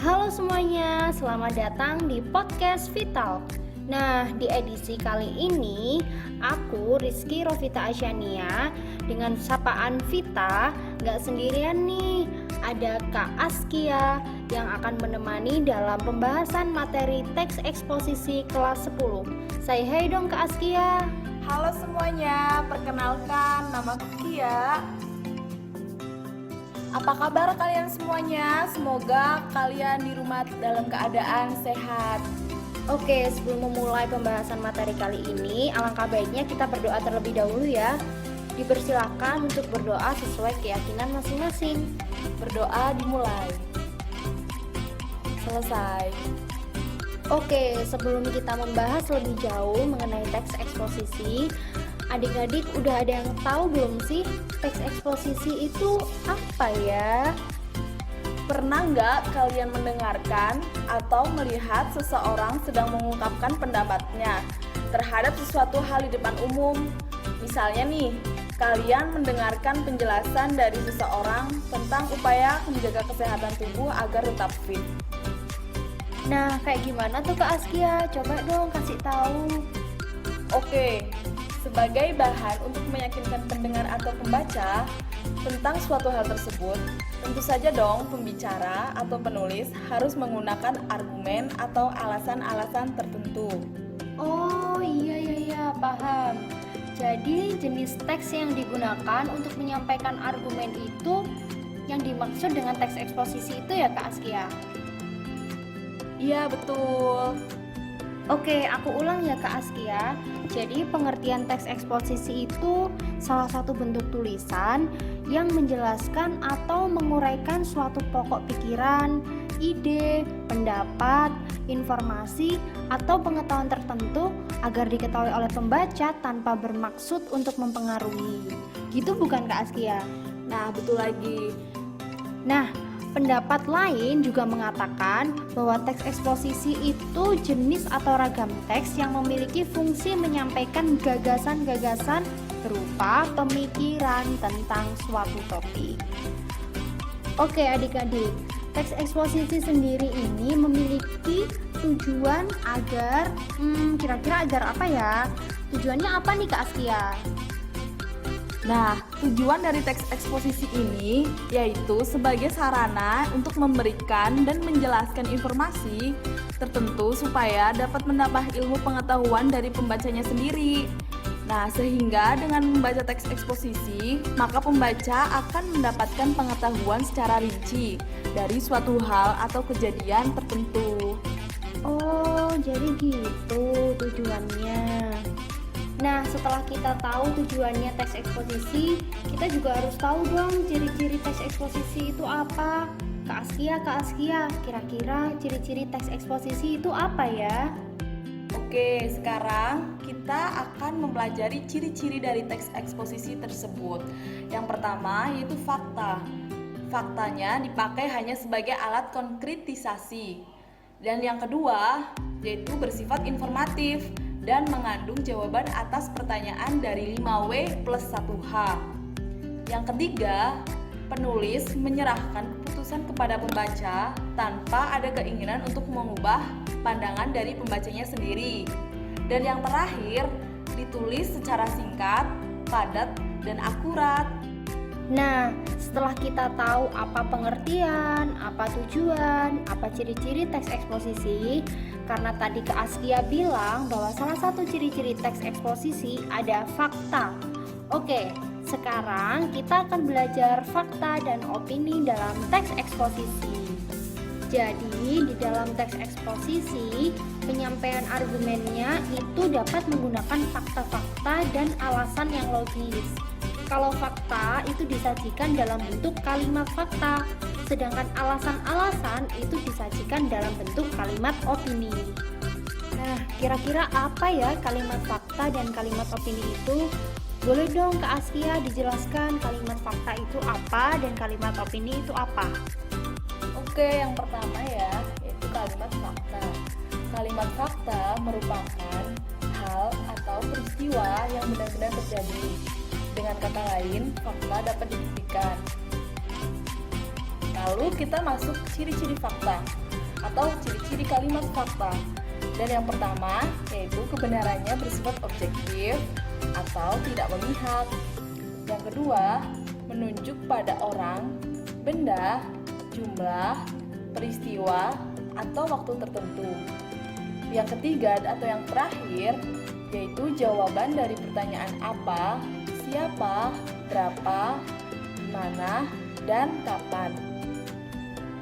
Halo semuanya, selamat datang di podcast Vital. Nah, di edisi kali ini aku Rizky Rovita Asyania dengan sapaan Vita gak sendirian nih. Ada Kak Askia yang akan menemani dalam pembahasan materi teks eksposisi kelas 10. Say hai dong Kak Askia. Halo semuanya, perkenalkan nama Kia. Apa kabar kalian semuanya? Semoga kalian di rumah dalam keadaan sehat. Oke, sebelum memulai pembahasan materi kali ini, alangkah baiknya kita berdoa terlebih dahulu ya. Dipersilakan untuk berdoa sesuai keyakinan masing-masing. Berdoa dimulai. Selesai. Oke, sebelum kita membahas lebih jauh mengenai teks eksposisi, adik-adik udah ada yang tahu belum sih teks eksposisi itu apa ya? Pernah nggak kalian mendengarkan atau melihat seseorang sedang mengungkapkan pendapatnya terhadap sesuatu hal di depan umum? Misalnya nih, kalian mendengarkan penjelasan dari seseorang tentang upaya menjaga kesehatan tubuh agar tetap fit. Nah, kayak gimana tuh Kak Askia? Coba dong kasih tahu. Oke, sebagai bahan untuk meyakinkan pendengar atau pembaca tentang suatu hal tersebut, tentu saja dong pembicara atau penulis harus menggunakan argumen atau alasan-alasan tertentu. Oh iya, paham. Jadi jenis teks yang digunakan untuk menyampaikan argumen itu yang dimaksud dengan teks eksposisi itu ya Kak Askia? Iya, betul. Oke, aku ulang ya Kak Askia. Jadi pengertian teks eksposisi itu salah satu bentuk tulisan yang menjelaskan atau menguraikan suatu pokok pikiran, ide, pendapat, informasi, atau pengetahuan tertentu agar diketahui oleh pembaca tanpa bermaksud untuk mempengaruhi. Gitu bukan Kak Askia? Nah, betul lagi. Nah, pendapat lain juga mengatakan bahwa teks eksposisi itu jenis atau ragam teks yang memiliki fungsi menyampaikan gagasan-gagasan berupa pemikiran tentang suatu topik. Oke adik-adik, teks eksposisi sendiri ini memiliki tujuan agar, kira-kira agar apa ya? Tujuannya apa nih Kak Askia? Nah, tujuan dari teks eksposisi ini yaitu sebagai sarana untuk memberikan dan menjelaskan informasi tertentu supaya dapat menambah ilmu pengetahuan dari pembacanya sendiri. Nah, sehingga dengan membaca teks eksposisi, maka pembaca akan mendapatkan pengetahuan secara rinci dari suatu hal atau kejadian tertentu. Oh, jadi gitu tujuannya. Nah, setelah kita tahu tujuannya teks eksposisi, kita juga harus tahu dong ciri-ciri teks eksposisi itu apa. Kak Askia, kira-kira ciri-ciri teks eksposisi itu apa ya? Oke, sekarang kita akan mempelajari ciri-ciri dari teks eksposisi tersebut. Yang pertama yaitu fakta. Faktanya dipakai hanya sebagai alat konkretisasi. Dan yang kedua yaitu bersifat informatif dan mengandung jawaban atas pertanyaan dari 5W plus 1H. Yang ketiga, penulis menyerahkan keputusan kepada pembaca tanpa ada keinginan untuk mengubah pandangan dari pembacanya sendiri. Dan yang terakhir, ditulis secara singkat, padat, dan akurat. Nah, setelah kita tahu apa pengertian, apa tujuan, apa ciri-ciri teks eksposisi, karena tadi Kak Askia bilang bahwa salah satu ciri-ciri teks eksposisi ada fakta. Oke, sekarang kita akan belajar fakta dan opini dalam teks eksposisi. Jadi, di dalam teks eksposisi, penyampaian argumennya itu dapat menggunakan fakta-fakta dan alasan yang logis. Kalau fakta itu disajikan dalam bentuk kalimat fakta, sedangkan alasan-alasan itu disajikan dalam bentuk kalimat opini. Nah, kira-kira apa ya kalimat fakta dan kalimat opini itu? Boleh dong Kak Askia dijelaskan kalimat fakta itu apa dan kalimat opini itu apa? Oke, yang pertama ya, yaitu kalimat fakta. Kalimat fakta merupakan hal atau peristiwa yang benar-benar terjadi. Dengan kata lain, fakta dapat dibuktikan. Lalu kita masuk ciri-ciri fakta. atau ciri-ciri kalimat fakta. Dan yang pertama yaitu kebenarannya bersifat objektif atau tidak memihak. Yang kedua, menunjuk pada orang, benda, jumlah, peristiwa, atau waktu tertentu. Yang ketiga atau yang terakhir yaitu jawaban dari pertanyaan apa, siapa, berapa, mana, dan kapan.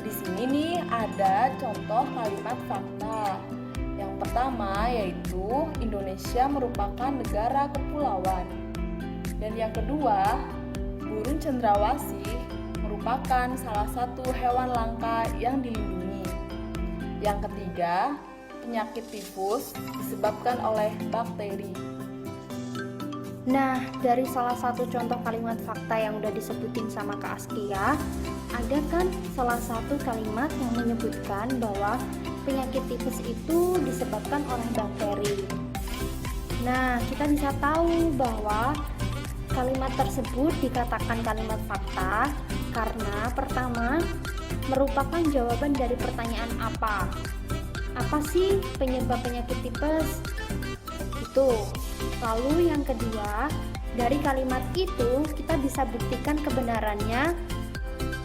Di sini nih ada contoh kalimat fakta. Yang pertama yaitu Indonesia merupakan negara kepulauan. Dan yang kedua, burung cendrawasih merupakan salah satu hewan langka yang dilindungi. Yang ketiga, penyakit tifus disebabkan oleh bakteri. Nah, dari salah satu contoh kalimat fakta yang udah disebutin sama Kak Askia, ada kan salah satu kalimat yang menyebutkan bahwa penyakit tifus itu disebabkan oleh bakteri. Nah, kita bisa tahu bahwa kalimat tersebut dikatakan kalimat fakta karena pertama, merupakan jawaban dari pertanyaan apa. Apa sih penyebab penyakit tipes? Itu. Lalu yang kedua, dari kalimat itu kita bisa buktikan kebenarannya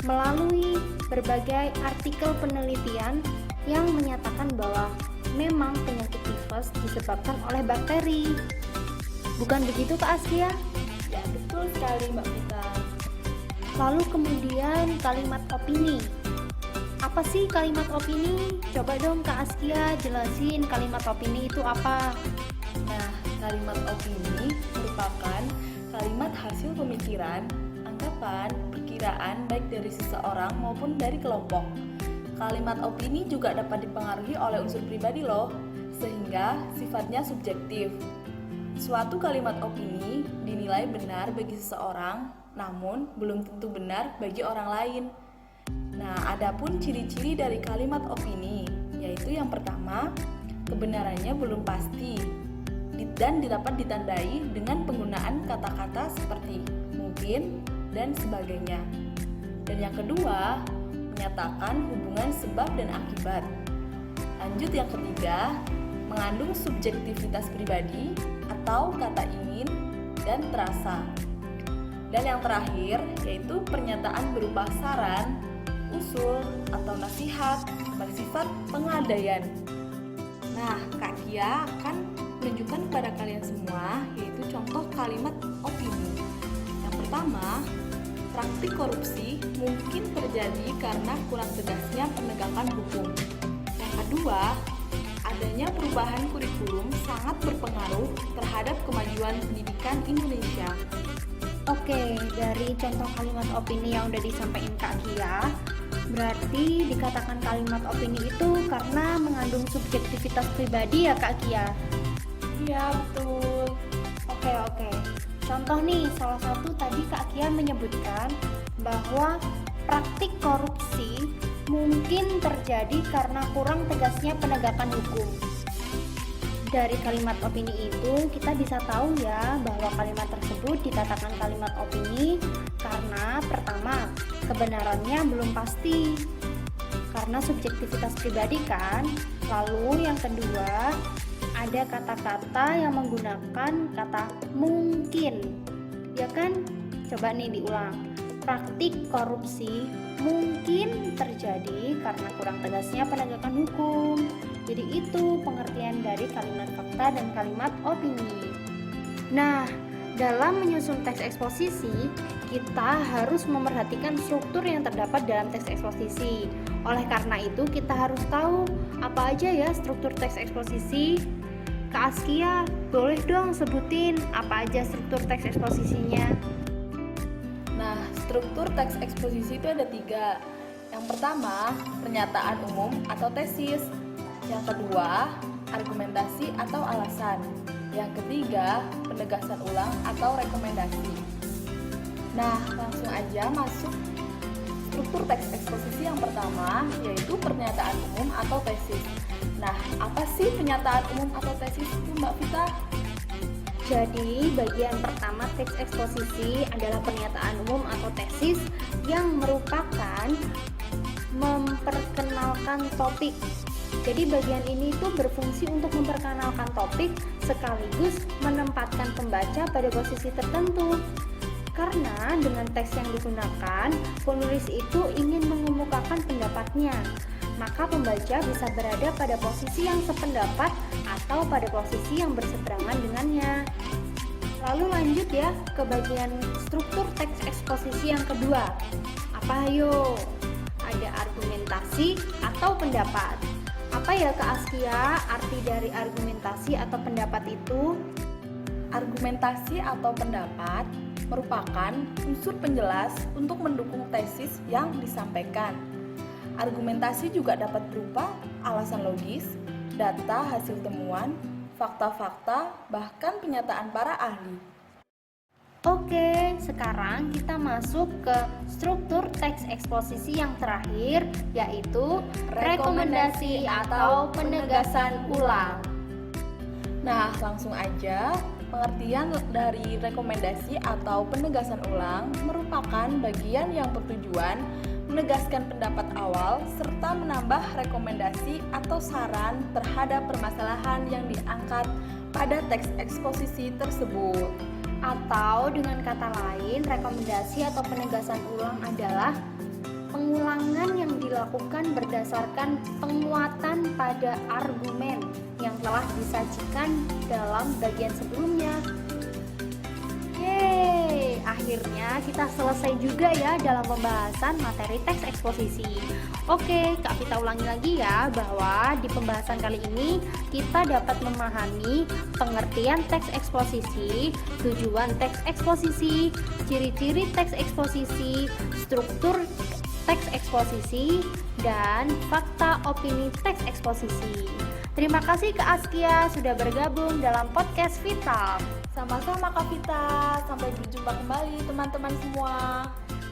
melalui berbagai artikel penelitian yang menyatakan bahwa memang penyakit tifus disebabkan oleh bakteri. Bukan begitu Kak Askia? Ya, betul sekali Mbak Vita. Lalu kemudian kalimat opini. Apa sih kalimat opini? Coba dong Kak Askia jelasin kalimat opini itu apa? Nah, kalimat opini merupakan kalimat hasil pemikiran, anggapan, perkiraan baik dari seseorang maupun dari kelompok. Kalimat opini juga dapat dipengaruhi oleh unsur pribadi loh, sehingga sifatnya subjektif. Suatu kalimat opini dinilai benar bagi seseorang, namun belum tentu benar bagi orang lain. Nah, adapun ciri-ciri dari kalimat opini, yaitu yang pertama, kebenarannya belum pasti dan dapat ditandai dengan penggunaan kata-kata seperti mungkin dan sebagainya. Dan yang kedua, menyatakan hubungan sebab dan akibat. Lanjut yang ketiga, mengandung subjektivitas pribadi atau kata ingin dan terasa. Dan yang terakhir, yaitu pernyataan berupa saran, usul, atau nasihat bersifat pengadaian. Nah, Kak Kia akan menunjukkan kepada kalian semua yaitu contoh kalimat opini. Yang pertama, praktik korupsi mungkin terjadi karena kurang tegasnya penegakan hukum. Yang kedua, adanya perubahan kurikulum sangat berpengaruh terhadap kemajuan pendidikan Indonesia. Oke, dari contoh kalimat opini yang udah disampaikan Kak Kia, berarti dikatakan kalimat opini itu karena mengandung subjektivitas pribadi ya Kak Kia? Iya, betul. Oke. Contoh nih, salah satu tadi Kak Kia menyebutkan bahwa praktik korupsi mungkin terjadi karena kurang tegasnya penegakan hukum. Dari kalimat opini itu kita bisa tahu ya bahwa kalimat tersebut dikatakan kalimat opini karena pertama, kebenarannya belum pasti karena subjektivitas pribadi kan. Lalu yang kedua, ada kata-kata yang menggunakan kata mungkin, ya kan? Coba nih diulang. Praktik korupsi mungkin terjadi karena kurang tegasnya penegakan hukum. Jadi itu pengertian dari kalimat fakta dan kalimat opini. Nah, dalam menyusun teks eksposisi, kita harus memerhatikan struktur yang terdapat dalam teks eksposisi. Oleh karena itu, kita harus tahu apa aja ya struktur teks eksposisi. Kak Askia, boleh dong sebutin apa aja struktur teks eksposisinya? Nah, struktur teks eksposisi itu ada 3. Yang pertama, pernyataan umum atau tesis. Yang kedua, argumentasi atau alasan. Yang ketiga, penegasan ulang atau rekomendasi. Nah, langsung aja masuk struktur teks eksposisi yang pertama, yaitu pernyataan umum atau tesis. Nah, apa sih pernyataan umum atau tesis itu, Mbak Vita? Jadi, bagian pertama teks eksposisi adalah pernyataan umum atau tesis yang merupakan memperkenalkan topik. Jadi bagian ini tuh berfungsi untuk memperkenalkan topik sekaligus menempatkan pembaca pada posisi tertentu. Karena dengan teks yang digunakan, penulis itu ingin mengemukakan pendapatnya, maka pembaca bisa berada pada posisi yang sependapat atau pada posisi yang berseberangan dengannya. Lalu lanjut ya ke bagian struktur teks eksposisi yang kedua. Apa ayo? Ada argumentasi atau pendapat. Apa ya Kak Askia arti dari argumentasi atau pendapat itu? Argumentasi atau pendapat merupakan unsur penjelas untuk mendukung tesis yang disampaikan. Argumentasi juga dapat berupa alasan logis, data hasil temuan, fakta-fakta, bahkan pernyataan para ahli. Oke, sekarang kita masuk ke struktur teks eksposisi yang terakhir, yaitu rekomendasi atau penegasan ulang. Nah, langsung aja. Pengertian dari rekomendasi atau penegasan ulang merupakan bagian yang bertujuan menegaskan pendapat awal serta menambah rekomendasi atau saran terhadap permasalahan yang diangkat pada teks eksposisi tersebut. Atau dengan kata lain, rekomendasi atau penegasan ulang adalah pengulangan yang dilakukan berdasarkan penguatan pada argumen yang telah disajikan dalam bagian sebelumnya. Yeay, akhirnya kita selesai juga ya dalam pembahasan materi teks eksposisi. Oke, Kak Vita ulangi lagi ya bahwa di pembahasan kali ini kita dapat memahami pengertian teks eksposisi, tujuan teks eksposisi, ciri-ciri teks eksposisi, struktur teks eksposisi, dan fakta opini teks eksposisi. Terima kasih Kak Askia sudah bergabung dalam podcast Vita. Sama-sama Kak Vita, sampai berjumpa kembali teman-teman semua.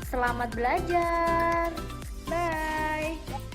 Selamat belajar. Bye.